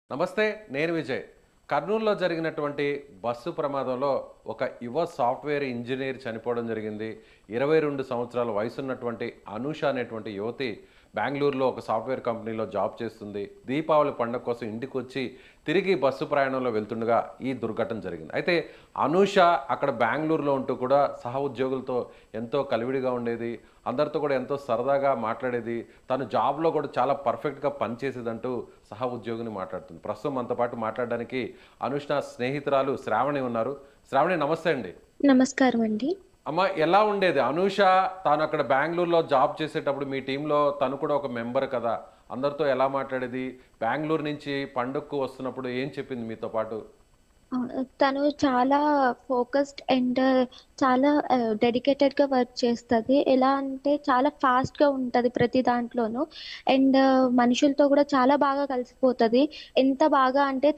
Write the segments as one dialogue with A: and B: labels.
A: నమస్తే, నేను విజయ్. కర్నూలులో జరిగినటువంటి బస్సు ప్రమాదంలో ఒక యువ సాఫ్ట్వేర్ ఇంజనీర్ చనిపోవడం జరిగింది. 22 సంవత్సరాల వయసున్నటువంటి అనూష అనేటువంటి యువతి బెంగళూరులో ఒక సాఫ్ట్వేర్ కంపెనీలో జాబ్ చేస్తుంది. దీపావళి పండుగ కోసం ఇంటికి వచ్చి తిరిగి బస్సు ప్రయాణంలో వెళ్తుండగా ఈ దుర్ఘటన జరిగింది. అయితే అనూష అక్కడ బెంగళూరులో ఉంటూ కూడా సహ ఉద్యోగులతో ఎంతో కలివిడిగా ఉండేది. అందరితో కూడా ఎంతో సరదాగా మాట్లాడేది. తను జాబ్లో కూడా చాలా పర్ఫెక్ట్గా పనిచేసేదంటూ సహ ఉద్యోగిని మాట్లాడుతుంది. ప్రస్తుతం మనతో పాటు మాట్లాడడానికి అనుష్ణ స్నేహితురాలు శ్రావణి ఉన్నారు. శ్రావణి, నమస్తే అండి.
B: నమస్కారం అండి.
A: అమ్మ, ఎలా ఉండేది అనూష? తాను అక్కడ బెంగళూరులో జాబ్ చేసేటప్పుడు మీ టీంలో తను కూడా ఒక మెంబర్ కదా, అందరితో ఎలా మాట్లాడేది? బెంగళూరు నుంచి పండుగకు వస్తున్నప్పుడు ఏం చెప్పింది మీతో పాటు?
B: తను చాలా ఫోకస్డ్ అండ్ చాలా డెడికేటెడ్‌గా వర్క్ చేస్తది. ఎలా అంటే చాలా ఫాస్ట్‌గా ఉంటది ప్రతి దాంట్లోనూ. అండ్ మనుషులతో కూడా చాలా బాగా కలిసిపోతది. ఎంత బాగా అంటే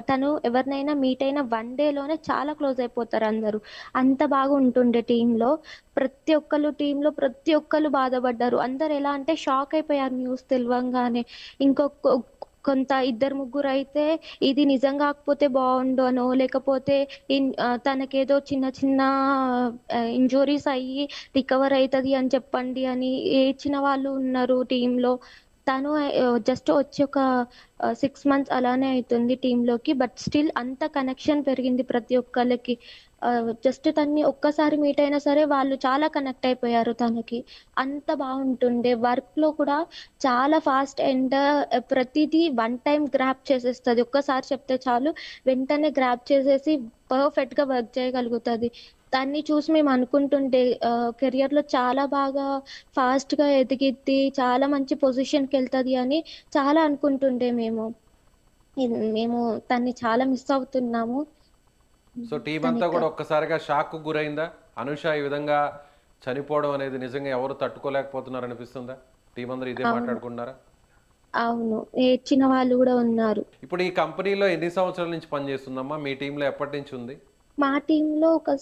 B: తను ఎవరినైనా మీట్ అయిన 1 డేలోనే చాలా క్లోజ్ అయిపోతారు అందరూ. అంత బాగా ఉంటుండే టీమ్‌లో. ప్రతి ఒక్కళ్ళు బాధపడ్డారు. అందరూ ఎలా అంటే షాక్ అయిపోయారు న్యూస్ తెలవంగానే. ఇంకొక ఇద్దరు ముగ్గురైతే ఇది నిజం గాకపోతే బావుండు అనో, లేకపోతే తనకేదో చిన్న చిన్న ఇంజ్యూరీస్ అయ్యి రికవర్ అయితది అని చెప్పండి అని ఏడ్చిన వాళ్ళు ఉన్నారు టీమ్‌లో. తను జస్ట్ వచ్చి ఒక 6 మంత్స్ అలానే అయితుంది టీమ్‌లోకి. బట్ స్టిల్ అంత కనెక్షన్ పెరిగింది ప్రతి ఒక్కళ్ళకి. జస్ట్ తనని ఒక్కసారి మీట్ అయినా సరే వాళ్ళు చాలా కనెక్ట్ అయిపోయారు తనకి. అంత బావుంటుండే. వర్క్‌లో కూడా చాలా ఫాస్ట్ అండ్ ప్రతీదీ వన్ టైమ్ గ్రాబ్ చేసేస్తది. ఒక్కసారి చెప్తే చాలు వెంటనే గ్రాబ్ చేసేసి పర్ఫెక్ట్‌గా వర్క్ చేయగలుగుతది. దాన్ని చూసి మేము అనుకుంటుండే కెరియర్‌లో చాలా బాగా ఫాస్ట్‌గా ఎదిగిద్ది, చాలా మంచి పొజిషన్‌కెళ్తది అని చాలా అనుకుంటుండే మేము. మేము తనని చాలా మిస్ అవుతున్నాము.
A: సో టీం అంతా
B: తనిక
A: కూడా ఒక్కసారిగా షాక్‌కు గురైందా? అనూష ఈ విధంగా చనిపోవడం అనేది నిజంగా ఎవరు తట్టుకోలేకపోతున్నారు అనిపిస్తుందా? టీం అందరూ ఇదే
B: అవును.
A: మాట్లాడుకుంటున్నారా?
B: అవును. ఏడ్చిన వాళ్ళు గూడా ఉన్నారు.
A: ఇప్పుడు ఈ కంపెనీలో ఎన్ని సంవత్సరాల నుంచి పనిచేస్తుందమ్మా? మీ టీంలో ఎప్పటి నుంచి ఉంది?
B: మా టీమ్‌లో ఒక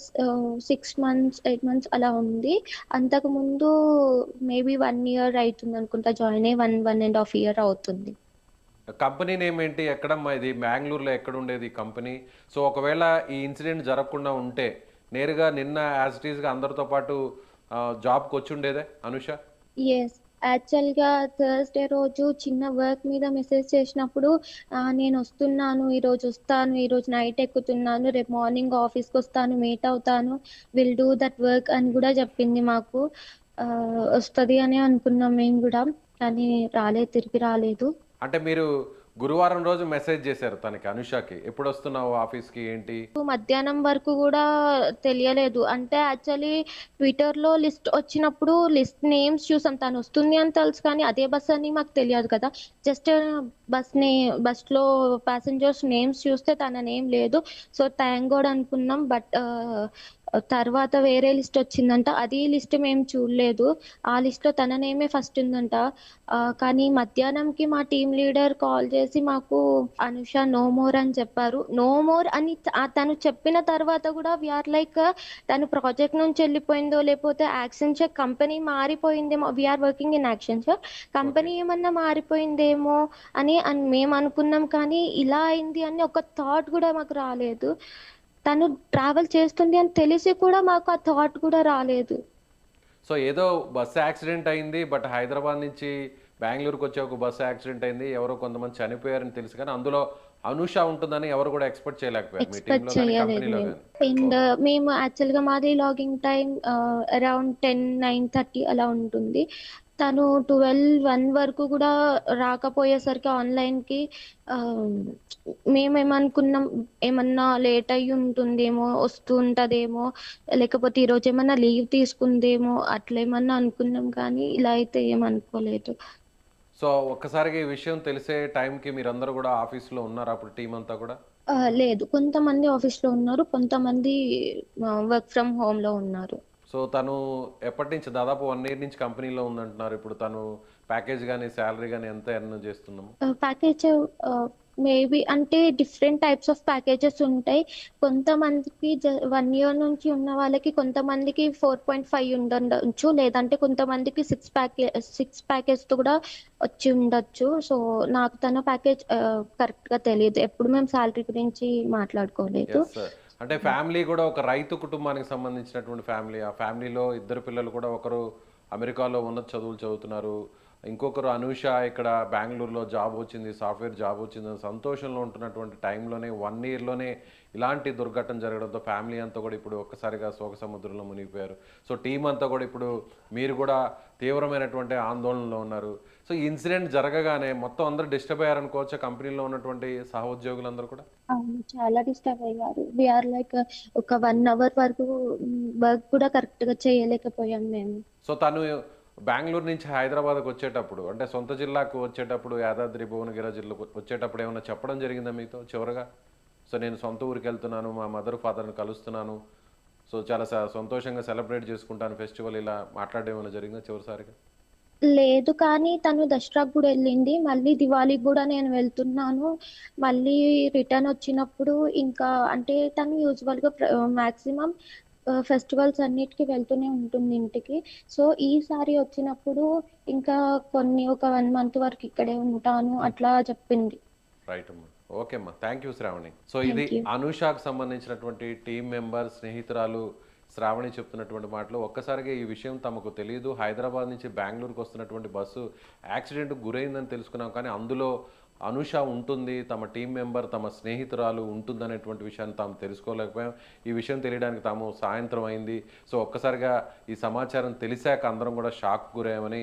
B: 6 మంత్స్, 8 మంత్స్ అలా ఉంది. అంతకుముందు మేబీ 1 ఇయర్ అయితుందనుకుంటా జాయిన్ అయ్యి 1 ½ ఇయర్ అవుతుంది.
A: కంపెనీ నేమ్ ఏంటి? ఎక్కడమ్మా ఇది? బెంగుళూరులో ఎక్కడుండేది ఈ కంపెనీ? సో ఒకవేళ ఈ ఇన్సిడెంట్ జరగకుండా ఉంటే నేరుగా నిన్న యాజ్ ఇట్ ఈస్‌గా అందరితో పాటు జాబ్‌కొచ్చుండేదా అనూష?
B: యెస్. యాక్చువల్‌గా థర్స్‌డే రోజు చిన్న వర్క్ మీద మెసేజ్ చేసినప్పుడు నేనొస్తున్నాను, ఈరోజొస్తాను, ఈరోజు నైట్ ఎక్కుతున్నాను, రేపు మార్నింగ్ ఆఫీస్‌కొస్తాను, మీట్ అవుతాను, విల్ డూ దట్ వర్క్ అని గూడా చెప్పింది మాకు. వస్తది అనే అనుకున్నాం మేము గూడా. కానీ తిరిగి రాలేదు.
A: అంటే మీరు గురువారం రోజు మెసేజ్ చేశారు తనకి, అనుషకి. ఎప్పుడొస్తున్నావు ఆఫీస్‌కి ఏంటి?
B: మధ్యాహ్నం వరకు గూడా తెలియలేదు. అంటే యాక్చువల్లీ ట్విట్టర్‌లో లిస్ట్ వచ్చినప్పుడు లిస్ట్ నేమ్స్ చూసాం. తనొస్తుంది అని తెలుసు కానీ అదే బస్ అని మాకు తెలియదు కదా! జస్ట్ బస్‌లో ప్యాసింజర్స్ నేమ్స్ చూస్తే తన నేమ్ లేదు. సో, థాంక్ గాడ్ అనుకున్నాం. బట్ తర్వాత వేరే లిస్ట్ వచ్చిందంట. అది లిస్ట్ మేము చూడలేదు. ఆ లిస్ట్‌లో తన నేమే ఫస్ట్ ఉందంట. కానీ మధ్యాహ్నంకి మా టీమ్ లీడర్ కాల్ చేసి మాకు అనుష నో మోర్ అని చెప్పారు. నో మోర్ అని తను చెప్పిన తర్వాత గూడా వి ఆర్ లైక్ తను ప్రాజెక్ట్ నుంచి ఎళ్ళిపోయిందో, లేపోతే యాక్సెంచర్ కంపెనీ మారిపోయిందేమో. We are working in Accenture.
A: Okay.
B: Company ఏమన్నా మారిపోయిందేమో అని మేము అనుకున్నాం. కానీ ఇలా అయింది అని ఒక థాట్ గూడా మాకు రాలేదు. తను ట్రావెల్ చేస్తుంది అని తెలిసి కూడా మాకు ఆ థాట్ కూడా రాలేదు.
A: సో ఏదో బస్ యాక్సిడెంట్ అయింది. బట్ హైదరాబాద్ నుంచి బెంగుళూరుకొచ్చే ఒక బస్ యాక్సిడెంట్ అయింది. ఎవరో కొంతమంది చనిపోయారని తెలుసు కానీ అందులో అనూష ఉంటుందని ఎవరు కూడా ఎక్స్‌పెక్ట్ చేయలేకపోయారు. మీ
B: ఎక్స్‌పెక్ట్
A: టీమ్‌లో గాని,
B: చేయలేదు
A: కంపెనీలో
B: మేము.
A: గాని.
B: And
A: okay.
B: మేము యాక్చువల్‌గా మాది లాగింగ్ టైమ్ అరౌండ్ 10, 9:30 అలా ఉంటుంది. తను 12, 1 వరకు గూడా రాకపోయేసరికి ఆన్‌లైన్‌కి ఆహ్, మేమేమనుకున్నాం ఏమన్నా లేట్ అయ్యి ఉంటుందేమో, వస్తూ ఉంటదేమో, లేకపోతే ఈరోజు ఏమన్నా లీవ్ తీసుకుందేమో అట్లేమన్నా అనుకున్నాం కానీ ఇలా అయితే ఏమనుకోలేదు.
A: సో ఒక్కసారిగా ఈ విషయం తెలిసే టైంకి మీరందరూ కూడా ఆఫీస్‌లో ఉన్నారా అప్పుడు టీమ్ అంతా కూడా?
B: లేదు. కొంతమంది ఆఫీస్‌లో ఉన్నారు. కొంతమంది వర్క్ ఫ్రమ్ హోమ్‌లో ఉన్నారు.
A: సో తను ఎప్పటినుంచి దాదాపు 1 ఇయర్ నుంచి కంపెనీలో ఉందంటున్నారు. ఇప్పుడు తను ప్యాకేజ్ గాని, సాలరీ గాని ఎంత ఎర్న్ చేస్తుందమ్మా?
B: ప్యాకేజ్ మేబీ అంటే డిఫరెంట్ టైప్స్ ఆఫ్ ప్యాకేజెస్ ఉంటాయి. కొంతమందికి 1 ఇయర్ నుంచి ఉన్న వాళ్ళకి కొంతమందికి 4.5 ఉండొచ్చు, లేదంటే కొంతమందికి సిక్స్ ప్యాకేజ్తో కూడా వచ్చి ఉండొచ్చు. సో నాకు తన ప్యాకేజ్ కరెక్ట్గా తెలియదు, ఎప్పుడు మేము శాలరీ గురించి మాట్లాడుకోలేదు.
A: Yes sir. అంటే ఫ్యామిలీ కూడా ఒక రైతు కుటుంబానికి సంబంధించినటువంటి ఫ్యామిలీ. ఆ ఫ్యామిలీలో ఇద్దరు పిల్లలు కూడా ఒకరు అమెరికాలో ఉన్నత చదువులు చదువుతున్నారు. ఇంకొకరు అనూష ఇక్కడ బెంగుళూరులో జాబ్ వచ్చింది, సాఫ్ట్వేర్ జాబ్ వచ్చిందని సంతోషంలో ఉంటున్నటువంటి టైంలోనే 1 ఇయర్లోనే ఇలాంటి దుర్ఘటన జరగడంతో ఫ్యామిలీ అంతా కూడా ఇప్పుడు ఒక్కసారిగా శోక సముద్రంలో మునిగిపోయారు. సో టీం అంతా కూడా ఇప్పుడు మీరు కూడా తీవ్రమైనటువంటి ఆందోళనలో ఉన్నారు. సో ఈ ఇన్సిడెంట్ జరగగానే మొత్తం అందరూ డిస్టర్బ్ అయ్యారనుకోవచ్చా కంపెనీలో ఉన్నటువంటి సహోద్యోగులందరూ కూడా?
B: అవును, చాలా డిస్టర్బ్ అయ్యారు. వీఆర్ లైక్ ఒక 1 అవర్ వరకు వర్క్ కూడా కరెక్ట్గా చేయలేకపోయాం మేము.
A: సో తను బెంగళూరు నుంచి హైదరాబాద్కి వచ్చేటప్పుడు అంటే సొంత జిల్లాకు వచ్చేటప్పుడు యాదాద్రి భువనగిరి జిల్లాకు వచ్చేటప్పుడు ఏమైనా చెప్పడం జరిగిందా మీతో చివరగా? సో నేను సొంత ఊరికి వెళ్తున్నాను, మా మదర్ ఫాదర్ని కలుస్తున్నాను, సో చాలా సంతోషంగా సెలబ్రేట్ చేసుకుంటాను ఫెస్టివల్, ఇలా మాట్లాడడం ఏమైనా జరిగిందా చివరిసారిగా?
B: లేదు, కానీ తను దసరాకు కూడా వెళ్ళింది, మళ్ళీ దివాళీకి కూడా నేను వెళ్తున్నాను, మళ్ళీ రిటర్న్ వచ్చినప్పుడు ఇంకా అంటే తను యూజువల్గా మ్యాక్సిమం ఫెస్టివల్స్ అన్నిటికీ వెళ్తూనే ఉంటుంది ఇంటికి. సో ఈసారి వచ్చినప్పుడు ఇంకా ఒక 1 మంత్ వరకు ఇక్కడే ఉంటాను అట్లా చెప్పింది.
A: రైట్ అమ్మా, ఓకే అమ్మా, థ్యాంక్ యూ శ్రావణి. సో ఇది
B: థ్యాంక్ యూ.
A: అనూషాకు సంబంధించినటువంటి టీం మెంబర్ స్నేహితురాలు శ్రావణి చెప్తున్నటువంటి మాటలు. ఒక్కసారిగా ఈ విషయం తమకు తెలియదు, హైదరాబాద్ నుంచి బెంగళూరుకు వస్తున్నటువంటి బస్సు యాక్సిడెంట్కి గురైందని తెలుసుకున్నాం, కానీ అందులో అనూష ఉంటుంది, తమ టీం మెంబర్ తమ స్నేహితురాలు ఉంటుందనేటువంటి విషయాన్ని తాము తెలుసుకోలేకపోయాం. ఈ విషయం తెలియడానికి తాము సాయంత్రం అయింది. సో ఒక్కసారిగా ఈ సమాచారం తెలిసాక అందరం కూడా షాక్ గురయ్యామని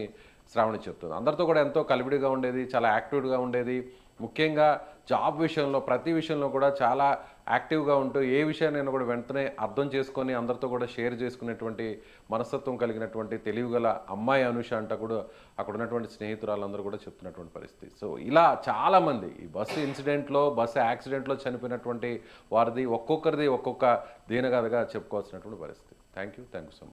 A: శ్రావణి చెప్తుంది. అందరితో కూడా ఎంతో కలివిడిగా ఉండేది, చాలా యాక్టివ్గా ఉండేది. ముఖ్యంగా జాబ్ విషయంలో ప్రతి విషయంలో కూడా చాలా యాక్టివ్గా ఉంటూ ఏ విషయాన్నైనా కూడా వెంటనే అర్థం చేసుకొని అందరితో కూడా షేర్ చేసుకునేటువంటి మనస్తత్వం కలిగినటువంటి తెలివిగల అమ్మాయి అనూష అంట కూడా అక్కడ ఉన్నటువంటి స్నేహితురాలందరూ కూడా చెప్తున్నటువంటి పరిస్థితి. సో ఇలా చాలామంది ఈ బస్సు ఇన్సిడెంట్లో బస్సు యాక్సిడెంట్లో చనిపోయినటువంటి వారిది ఒక్కొక్కరిది ఒక్కొక్క దీనగాథగా చెప్పుకోవాల్సినటువంటి పరిస్థితి. Thank you so much.